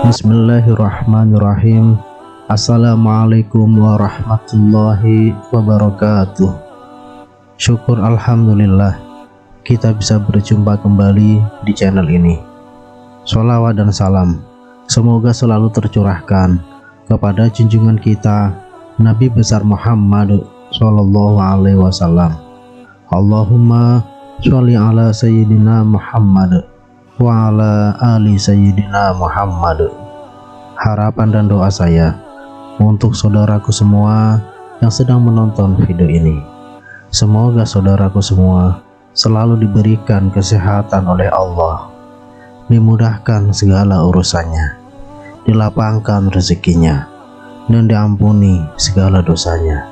Bismillahirrahmanirrahim. Assalamualaikum warahmatullahi wabarakatuh. Syukur alhamdulillah kita bisa berjumpa kembali di channel ini. Sholawat dan salam semoga selalu tercurahkan kepada junjungan kita Nabi besar Muhammad Sallallahu Alaihi Wasallam. Allahumma sholli ala sayyidina Muhammad wa ala ali sayyidina Muhammad. Harapan dan doa saya untuk saudaraku semua yang sedang menonton video ini, semoga saudaraku semua selalu diberikan kesehatan oleh Allah, dimudahkan segala urusannya, dilapangkan rezekinya, dan diampuni segala dosanya.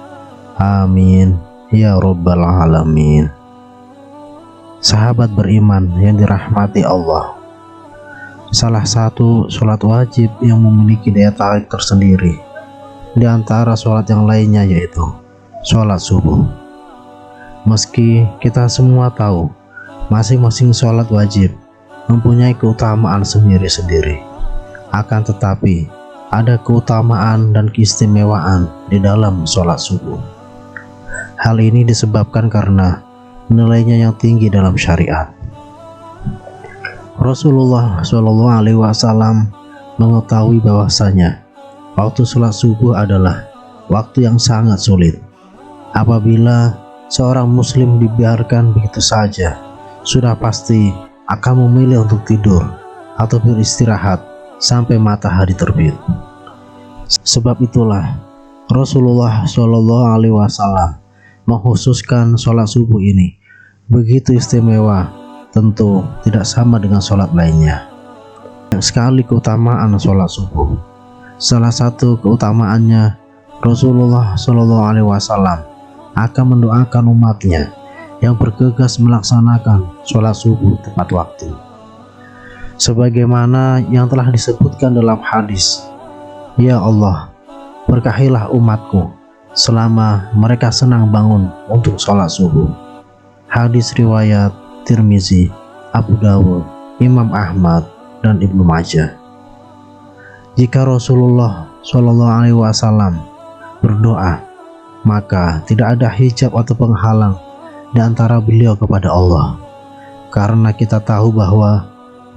Amin ya rabbal alamin. Sahabat beriman yang dirahmati Allah, salah satu sholat wajib yang memiliki daya tarik tersendiri di antara sholat yang lainnya yaitu sholat subuh. Meski kita semua tahu masing-masing sholat wajib mempunyai keutamaan sendiri-sendiri, akan tetapi ada keutamaan dan keistimewaan di dalam sholat subuh. Hal ini disebabkan karena nilainya yang tinggi dalam syariat. Rasulullah Shallallahu Alaihi Wasallam mengetahui bahwasanya waktu sholat subuh adalah waktu yang sangat sulit. Apabila seorang muslim dibiarkan begitu saja, sudah pasti akan memilih untuk tidur atau beristirahat sampai matahari terbit. Sebab itulah Rasulullah Shallallahu Alaihi Wasallam mengkhususkan sholat subuh ini begitu istimewa, tentu tidak sama dengan sholat lainnya. Sekali keutamaan sholat subuh, salah satu keutamaannya Rasulullah Shallallahu Alaihi Wasallam akan mendoakan umatnya yang bergegas melaksanakan sholat subuh tepat waktu, sebagaimana yang telah disebutkan dalam hadis, "Ya Allah, berkahilah umatku selama mereka senang bangun untuk sholat subuh." Hadis riwayat Tirmizi, Abu Dawud, Imam Ahmad, dan Ibnu Majah. Jika Rasulullah Shallallahu Alaihi Wasallam berdoa, maka tidak ada hijab atau penghalang di antara beliau kepada Allah, karena kita tahu bahwa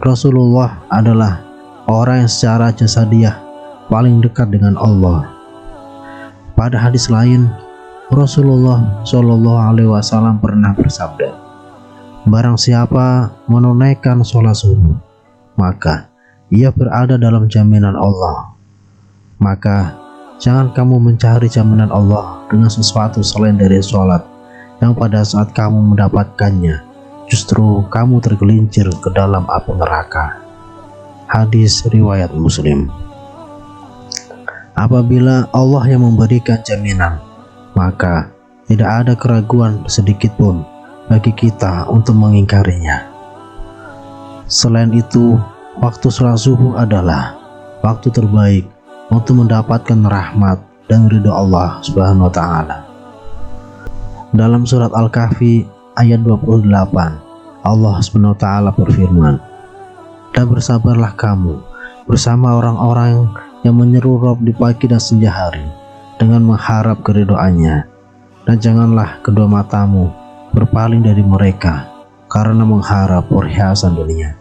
Rasulullah adalah orang yang secara jasadiah paling dekat dengan Allah. Pada hadis lain, Rasulullah Shallallahu Alaihi Wasallam pernah bersabda, "Barang siapa menunaikan sholat subuh, maka ia berada dalam jaminan Allah. Maka jangan kamu mencari jaminan Allah dengan sesuatu selain dari sholat, yang pada saat kamu mendapatkannya, justru kamu tergelincir ke dalam api neraka." Hadis riwayat Muslim. Apabila Allah yang memberikan jaminan, maka tidak ada keraguan sedikit pun bagi kita untuk mengingkarinya. Selain itu, waktu sholat subuh adalah waktu terbaik untuk mendapatkan rahmat dan ridha Allah Subhanahu wa Ta'ala. Dalam surat Al-Kahfi ayat 28, Allah Subhanahu wa Ta'ala berfirman, "Dan bersabarlah kamu bersama orang-orang yang menyeru Rabb di pagi dan senja hari dengan mengharap keridhaannya, dan janganlah kedua matamu berpaling dari mereka karena mengharap perhiasan dunia,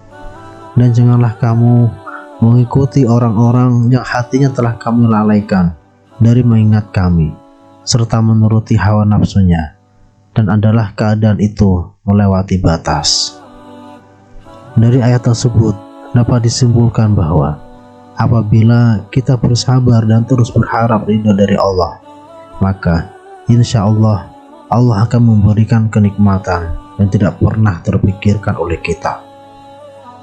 dan janganlah kamu mengikuti orang-orang yang hatinya telah kami lalaikan dari mengingat kami, serta menuruti hawa nafsunya, dan adalah keadaan itu melewati batas." Dari ayat tersebut dapat disimpulkan bahwa apabila kita bersabar dan terus berharap ridha dari Allah, maka insya Allah Allah akan memberikan kenikmatan yang tidak pernah terpikirkan oleh kita.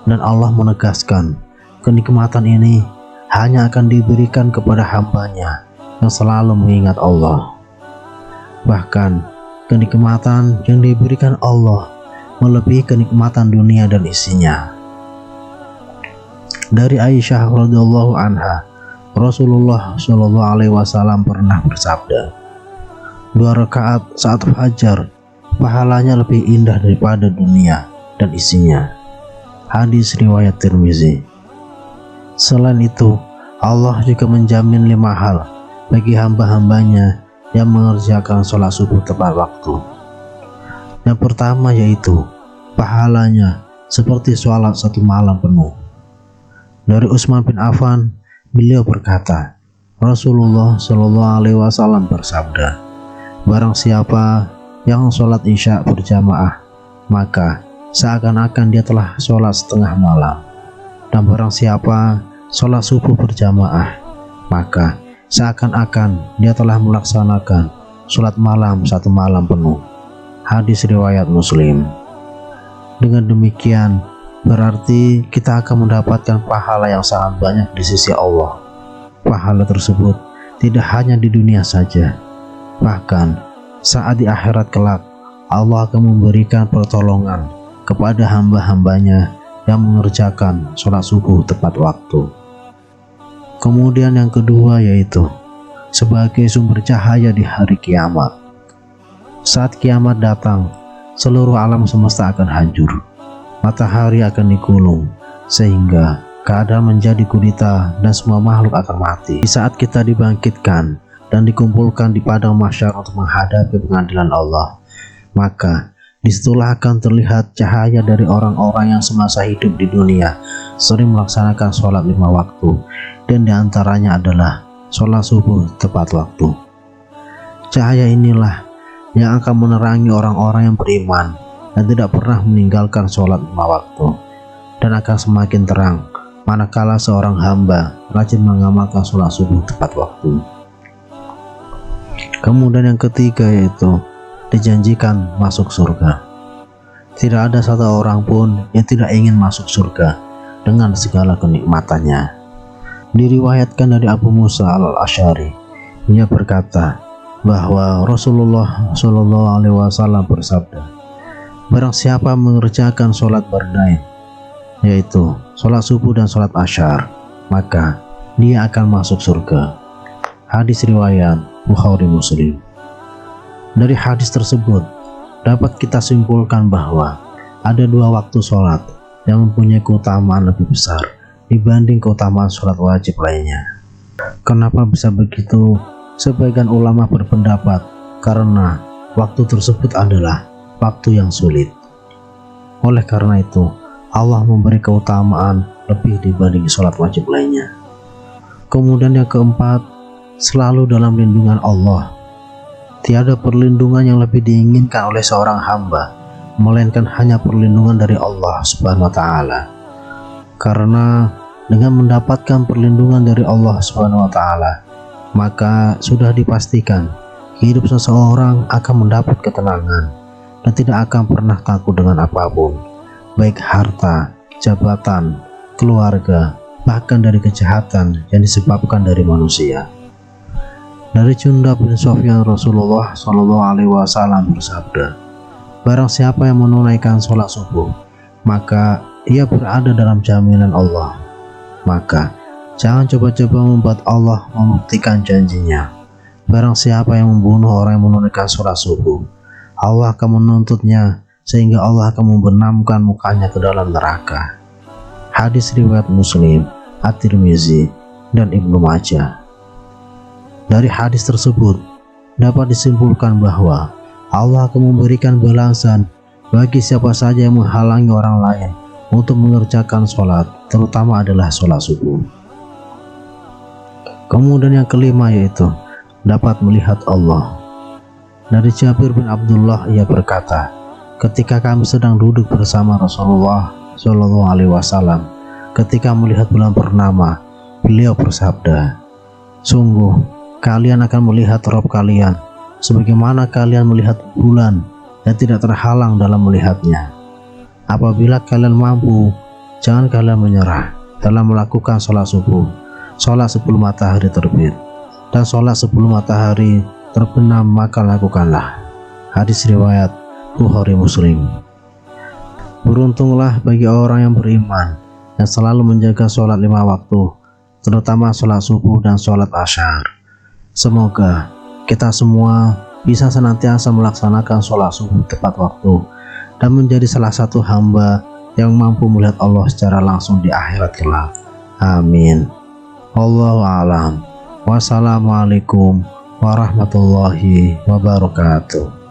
Dan Allah menegaskan, kenikmatan ini hanya akan diberikan kepada hambanya yang selalu mengingat Allah. Bahkan kenikmatan yang diberikan Allah melebihi kenikmatan dunia dan isinya. Dari Aisyah radhiyallahu anha, Rasulullah Shallallahu alaihi wasallam pernah bersabda, 2 rakaat saat fajar pahalanya lebih indah daripada dunia dan isinya. Hadis riwayat Tirmizi. Selain itu, Allah juga menjamin 5 hal bagi hamba-hambanya yang mengerjakan sholat subuh tepat waktu. Yang pertama yaitu pahalanya seperti sholat 1 malam penuh. Dari Utsman bin Affan, beliau berkata, Rasulullah Shallallahu alaihi wasallam bersabda, barang siapa yang sholat isya berjamaah, maka seakan-akan dia telah sholat setengah malam. Dan barang siapa sholat subuh berjamaah, maka seakan-akan dia telah melaksanakan sholat malam 1 malam penuh. Hadis riwayat Muslim. Dengan demikian, berarti kita akan mendapatkan pahala yang sangat banyak di sisi Allah. Pahala tersebut tidak hanya di dunia saja, bahkan saat di akhirat kelak, Allah akan memberikan pertolongan kepada hamba-hambanya yang mengerjakan sholat subuh tepat waktu. Kemudian yang kedua yaitu sebagai sumber cahaya di hari kiamat. Saat kiamat datang, seluruh alam semesta akan hancur, matahari akan digulung sehingga keadaan menjadi gulita dan semua makhluk akan mati. Di saat kita dibangkitkan dan dikumpulkan di padang mahsyar untuk menghadapi pengadilan Allah, maka disitulah akan terlihat cahaya dari orang-orang yang semasa hidup di dunia sering melaksanakan sholat 5 waktu, dan diantaranya adalah sholat subuh tepat waktu. Cahaya inilah yang akan menerangi orang-orang yang beriman dan tidak pernah meninggalkan sholat 5 waktu, dan akan semakin terang manakala seorang hamba rajin mengamalkan sholat subuh tepat waktu. Kemudian yang ketiga yaitu dijanjikan masuk surga. Tidak ada satu orang pun yang tidak ingin masuk surga dengan segala kenikmatannya. Diriwayatkan dari Abu Musa al-Asy'ari, ia berkata bahwa Rasulullah Shallallahu alaihi wasallam bersabda, barang siapa mengerjakan sholat bardain, yaitu sholat subuh dan sholat asyar, maka dia akan masuk surga. Hadis riwayat Bukhari Muslim. Dari hadis tersebut dapat kita simpulkan bahwa ada 2 waktu sholat yang mempunyai keutamaan lebih besar dibanding keutamaan sholat wajib lainnya. Kenapa bisa begitu? Sebagian ulama berpendapat karena waktu tersebut adalah waktu yang sulit. Oleh karena itu, Allah memberi keutamaan lebih dibanding sholat wajib lainnya. Kemudian yang keempat, selalu dalam lindungan Allah. Tiada perlindungan yang lebih diinginkan oleh seorang hamba, melainkan hanya perlindungan dari Allah Subhanahu wa Ta'ala. Karena dengan mendapatkan perlindungan dari Allah Subhanahu wa Ta'ala, maka sudah dipastikan hidup seseorang akan mendapat ketenangan dan tidak akan pernah takut dengan apapun, baik harta, jabatan, keluarga, bahkan dari kejahatan yang disebabkan dari manusia. Dari Jundab bin Sufyan, Rasulullah Shallallahu alaihi wasallam bersabda, barang siapa yang menunaikan sholat subuh, maka ia berada dalam jaminan Allah. Maka jangan coba-coba membuat Allah membuktikan janjinya. Barang siapa yang membunuh orang yang menunaikan sholat subuh, Allah akan menuntutnya sehingga Allah akan membenamkan mukanya ke dalam neraka. Hadis riwayat Muslim, At-Tirmizi, dan Ibnu Majah. Dari hadis tersebut dapat disimpulkan bahwa Allah akan memberikan balasan bagi siapa saja yang menghalangi orang lain untuk mengerjakan sholat, terutama adalah sholat subuh. Kemudian yang kelima yaitu dapat melihat Allah. Dari Jabir bin Abdullah, ia berkata, ketika kami sedang duduk bersama Rasulullah Shallallahu alaihi wasallam ketika melihat bulan purnama, beliau bersabda, sungguh kalian akan melihat Rabb kalian sebagaimana kalian melihat bulan dan tidak terhalang dalam melihatnya. Apabila kalian mampu, jangan kalian menyerah dalam melakukan sholat subuh, sholat sebelum matahari terbit, dan sholat sebelum matahari terbenam, maka lakukanlah. Hadis riwayat Bukhari Muslim. Beruntunglah bagi orang yang beriman dan selalu menjaga sholat 5 waktu, terutama sholat subuh dan sholat asyar. Semoga kita semua bisa senantiasa melaksanakan sholat subuh tepat waktu dan menjadi salah satu hamba yang mampu melihat Allah secara langsung di akhirat kelak. Amin. Wallahu a'lam. Wassalamualaikum warahmatullahi wabarakatuh.